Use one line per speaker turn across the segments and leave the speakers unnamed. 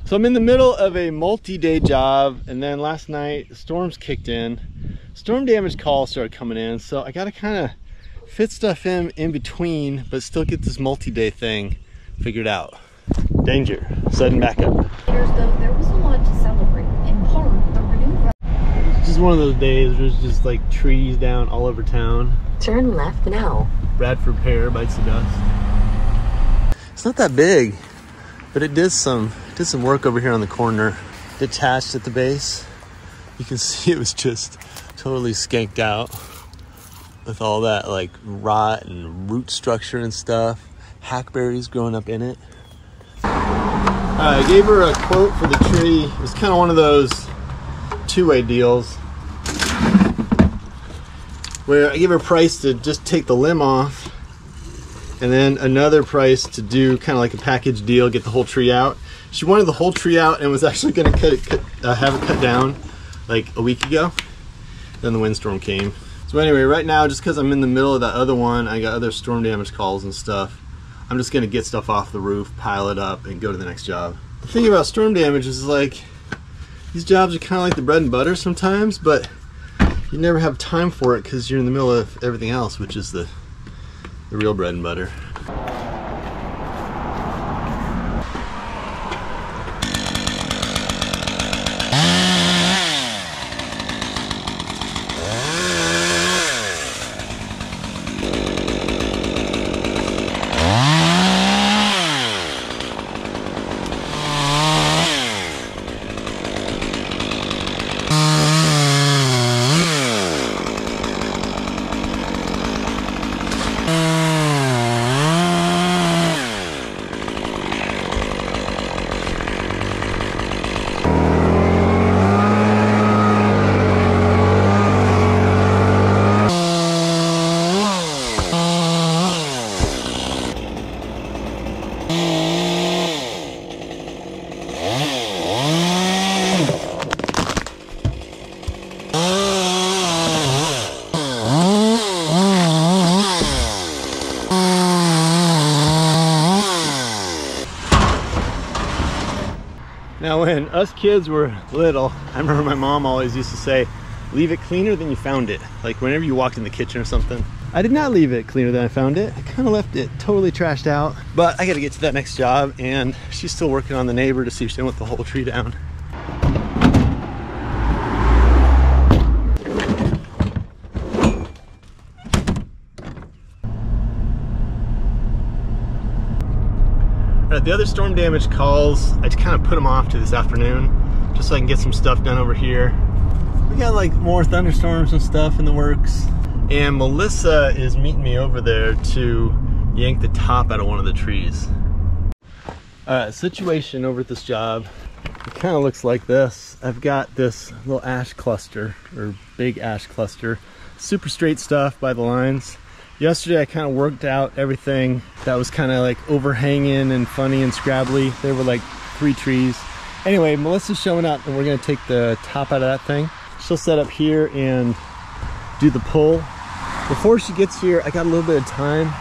So I'm in the middle of a multi-day job, and then last night storms kicked in. Storm damage calls started coming in, so I gotta kind of fit stuff in between, but still get this multi-day thing figured out. Danger, sudden backup.
There was a lot to celebrate. In part, the renewal.
It's just one of those days. There's just like trees down all over town.
Turn left now.
Bradford pear bites the dust. It's not that big, but it did some work over here on the corner. Detached at the base. You can see it was just totally skanked out with all that like rot and root structure and stuff. Hackberries growing up in it. I gave her a quote for the tree. It was kind of one of those two-way deals where I gave her a price to just take the limb off, and then another price to do kind of like a package deal, get the whole tree out. She wanted the whole tree out and was actually going to have it cut down like a week ago. Then the windstorm came. So anyway, right now, just because I'm in the middle of that other one, I got other storm damage calls and stuff. I'm just going to get stuff off the roof, pile it up, and go to the next job. The thing about storm damage is like, these jobs are kind of like the bread and butter sometimes, but you never have time for it because you're in the middle of everything else, which is the real bread and butter. Now when us kids were little, I remember my mom always used to say, leave it cleaner than you found it. Like whenever you walked in the kitchen or something. I did not leave it cleaner than I found it. I kind of left it totally trashed out. But I got to get to that next job, and she's still working on the neighbor to see if she can want the whole tree down. Alright, the other storm damage calls, I just kind of put them off to this afternoon just so I can get some stuff done over here. We got like more thunderstorms and stuff in the works, and Melissa is meeting me over there to yank the top out of one of the trees. Alright, situation over at this job, it kind of looks like this. I've got this little ash cluster, or big ash cluster, super straight stuff by the lines. Yesterday I kind of worked out everything that was kind of like overhanging and funny and scrabbly. There were like 3 trees. Anyway, Melissa's showing up and we're gonna take the top out of that thing. She'll set up here and do the pull. Before she gets here, I got a little bit of time.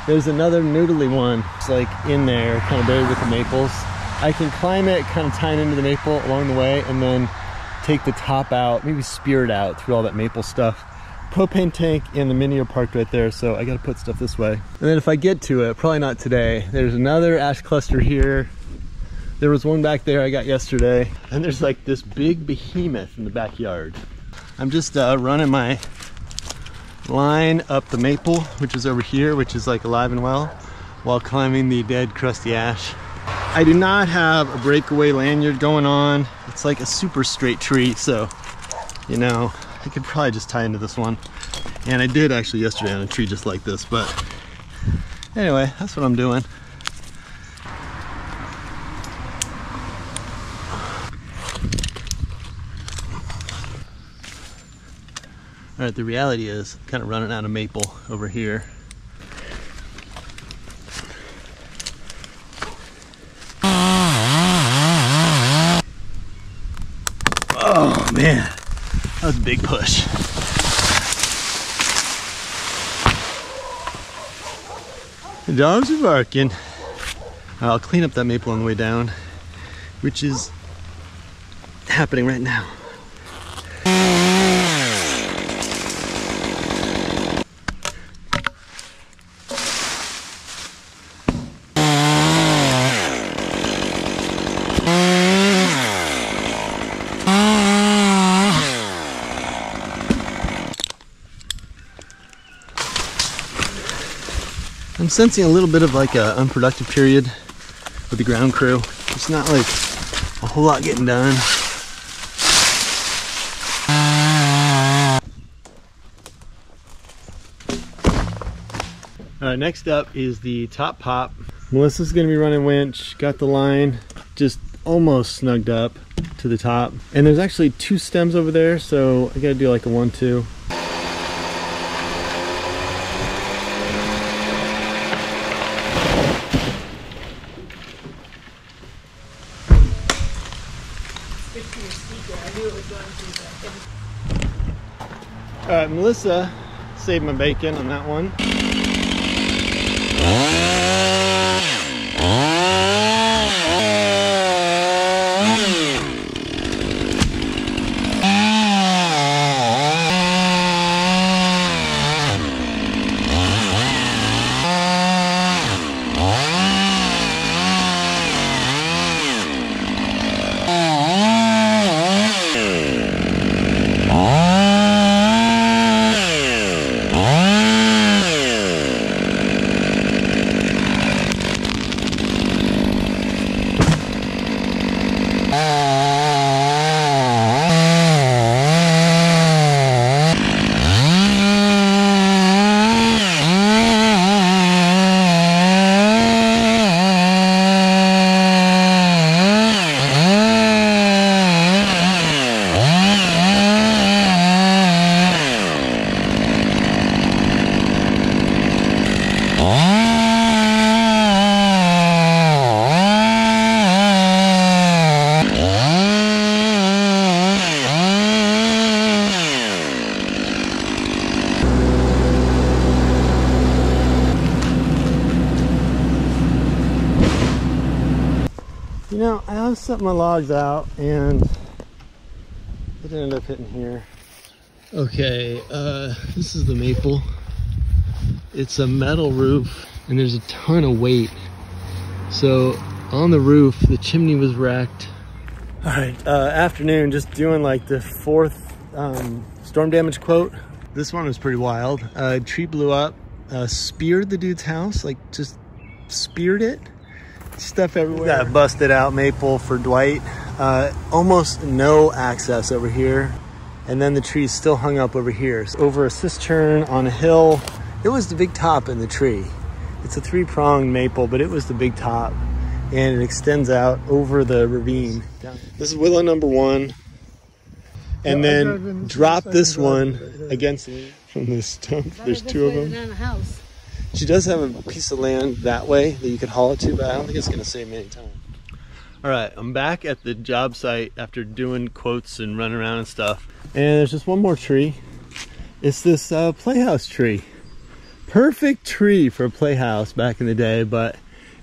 There's another noodly one. It's like in there, kind of buried with the maples. I can climb it, kind of tie it into the maple along the way, and then take the top out, maybe spear it out through all that maple stuff. Propane tank and the Mini are parked right there, so I gotta put stuff this way. And then if I get to it, probably not today, there's another ash cluster here. There was one back there I got yesterday, and there's like this big behemoth in the backyard. I'm just running my line up the maple, which is over here, which is like alive and well, while climbing the dead crusty ash. I do not have a breakaway lanyard going on. It's like a super straight tree, so you know, I could probably just tie into this one. And I did actually yesterday on a tree just like this, but anyway, that's what I'm doing. All right, the reality is I'm kind of running out of maple over here. Oh man, that was a big push. The dogs are barking. I'll clean up that maple on the way down which is happening right now. I'm sensing a little bit of like a unproductive period with the ground crew. It's not like a whole lot getting done. Alright, next up is the top pop. Melissa's gonna be running winch, got the line just almost snugged up to the top. And there's actually 2 stems over there, so I gotta do like a 1-2. Alright, Melissa saved my bacon on that one. You know, I was setting my logs out and it ended up hitting here. Okay, this is the maple. It's a metal roof and there's a ton of weight. So on the roof, the chimney was wrecked. All right, afternoon, just doing like the 4th storm damage quote. This one was pretty wild. A tree blew up, speared the dude's house, like just speared it. Stuff everywhere. Got a busted out maple for Dwight. Almost no access over here. And then the tree's still hung up over here. So over a cistern on a hill. It was the big top in the tree. It's a 3-pronged maple, but it was the big top. And it extends out over the ravine. This is willow number 1. And then drop this one against me from this stump. There's 2 of them. She does have a piece of land that way that you could haul it to, but I don't think it's going to save me any time. All right, I'm back at the job site after doing quotes and running around and stuff. And there's just one more tree. It's this playhouse tree. Perfect tree for a playhouse back in the day, but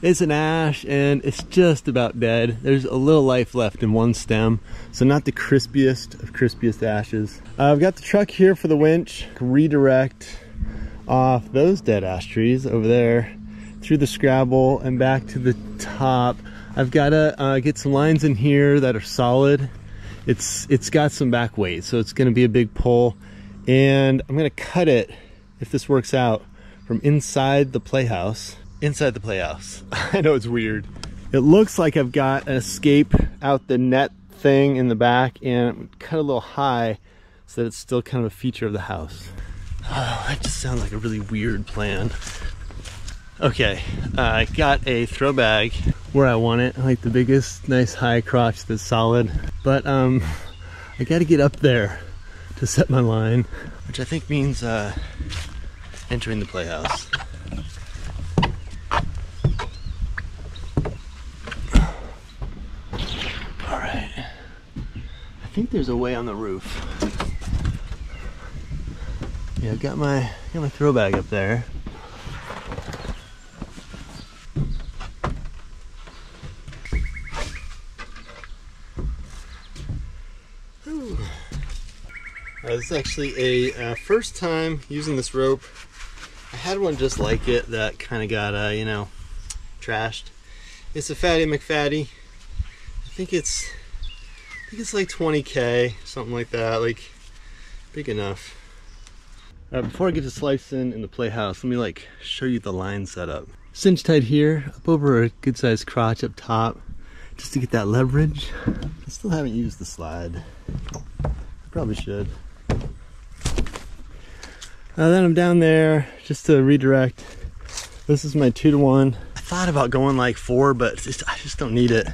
it's an ash and it's just about dead. There's a little life left in one stem, so not the crispiest of crispiest ashes. I've got the truck here for the winch, redirect off those dead ash trees over there through the scrabble and back to the top. I've got to get some lines in here that are solid. It's got some back weight, so it's going to be a big pull, and I'm going to cut it, if this works out, from inside the playhouse. Inside the playhouse. I know it's weird. It looks like I've got an escape out the net thing in the back, and cut a little high so that it's still kind of a feature of the house. Oh, that just sounds like a really weird plan. Okay, I got a throw bag where I want it. I like the biggest, nice high crotch that's solid. But I gotta get up there to set my line, which I think means entering the playhouse. All right, I think there's a way on the roof. Yeah, I've got my throw bag up there. This is actually a first time using this rope. I had one just like it that kind of got, you know, trashed. It's a Fatty McFatty. I think it's like 20K, something like that, like big enough. Before I get to slicing in the playhouse, let me like show you the line setup. Cinch tight here, up over a good sized crotch up top, just to get that leverage. I still haven't used the slide. I probably should. Then I'm down there just to redirect. This is my 2-to-1. I thought about going like 4, but I just don't need it.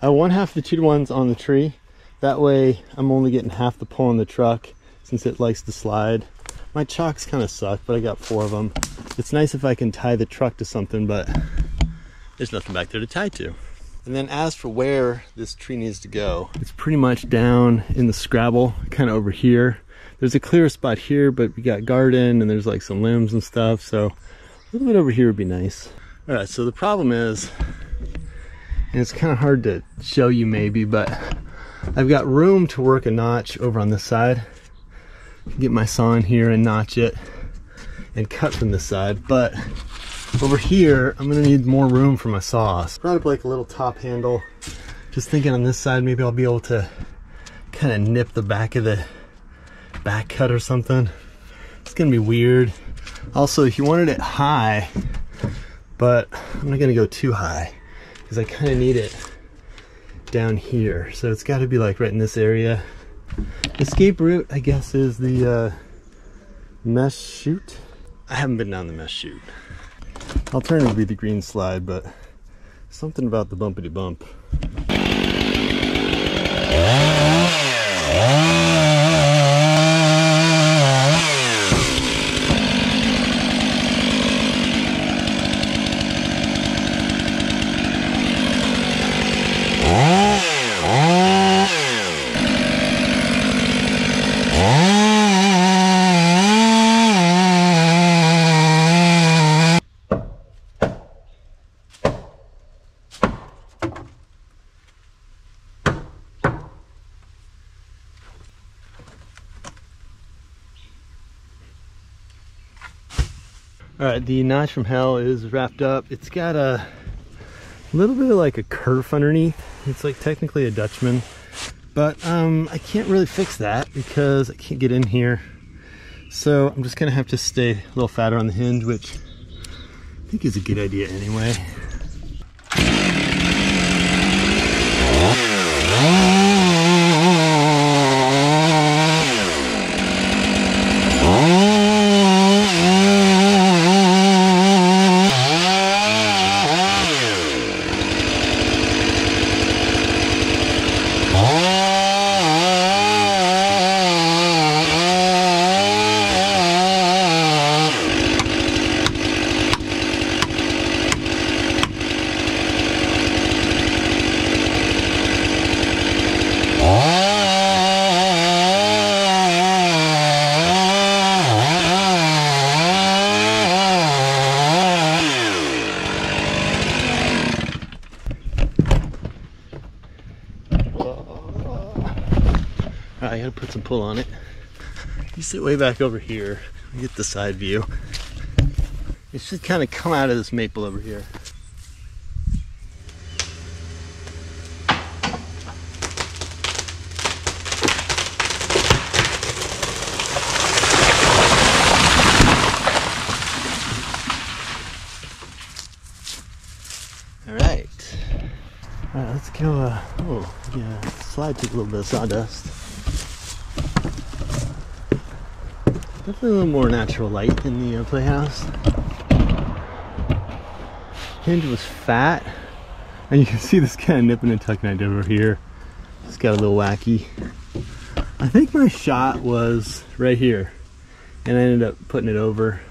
I want half the 2-to-1s on the tree. That way I'm only getting half the pull on the truck since it likes to slide. My chocks kind of suck, but I got 4 of them. It's nice if I can tie the truck to something, but there's nothing back there to tie to. And then as for where this tree needs to go, it's pretty much down in the scrabble, kind of over here. There's a clear spot here, but we got garden and there's like some limbs and stuff, so a little bit over here would be nice. All right, so the problem is, and it's kind of hard to show you maybe, but I've got room to work a notch over on this side. Get my saw in here and notch it and cut from this side, but over here I'm gonna need more room for my saws. Brought up like a little top handle. Just thinking on this side maybe I'll be able to kind of nip the back of the back cut or something. It's gonna be weird. Also, if you wanted it high, but I'm not gonna go too high because I kind of need it down here, so it's got to be like right in this area. Escape route, I guess, is the mesh chute. I haven't been down the mesh chute. Alternative would be the green slide, but something about the bumpity bump. All right, the notch from hell is wrapped up. It's got a little bit of like a kerf underneath. It's like technically a Dutchman, but I can't really fix that because I can't get in here. So I'm just gonna have to stay a little fatter on the hinge, which I think is a good idea anyway. I gotta put some pull on it. You sit way back over here. Get the side view. It should kind of come out of this maple over here. Alright, let's go, oh, yeah, slide took a little bit of sawdust. Definitely a little more natural light in the playhouse. Hinge was fat, and you can see this kind of nipping and tucking I did over here. It's got a little wacky. I think my shot was right here, and I ended up putting it over.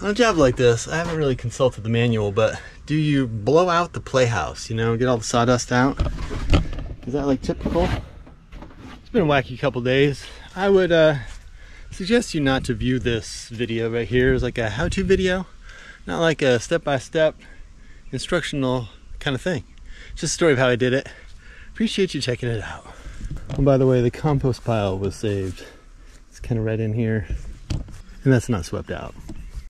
On a job like this, I haven't really consulted the manual, but do you blow out the playhouse, you know, get all the sawdust out? Is that like typical? It's been a wacky couple days. I would suggest you not to view this video right here as like a how-to video, not like a step-by-step instructional kind of thing. Just a story of how I did it. Appreciate you checking it out. And by the way, the compost pile was saved. It's kind of right in here. And that's not swept out.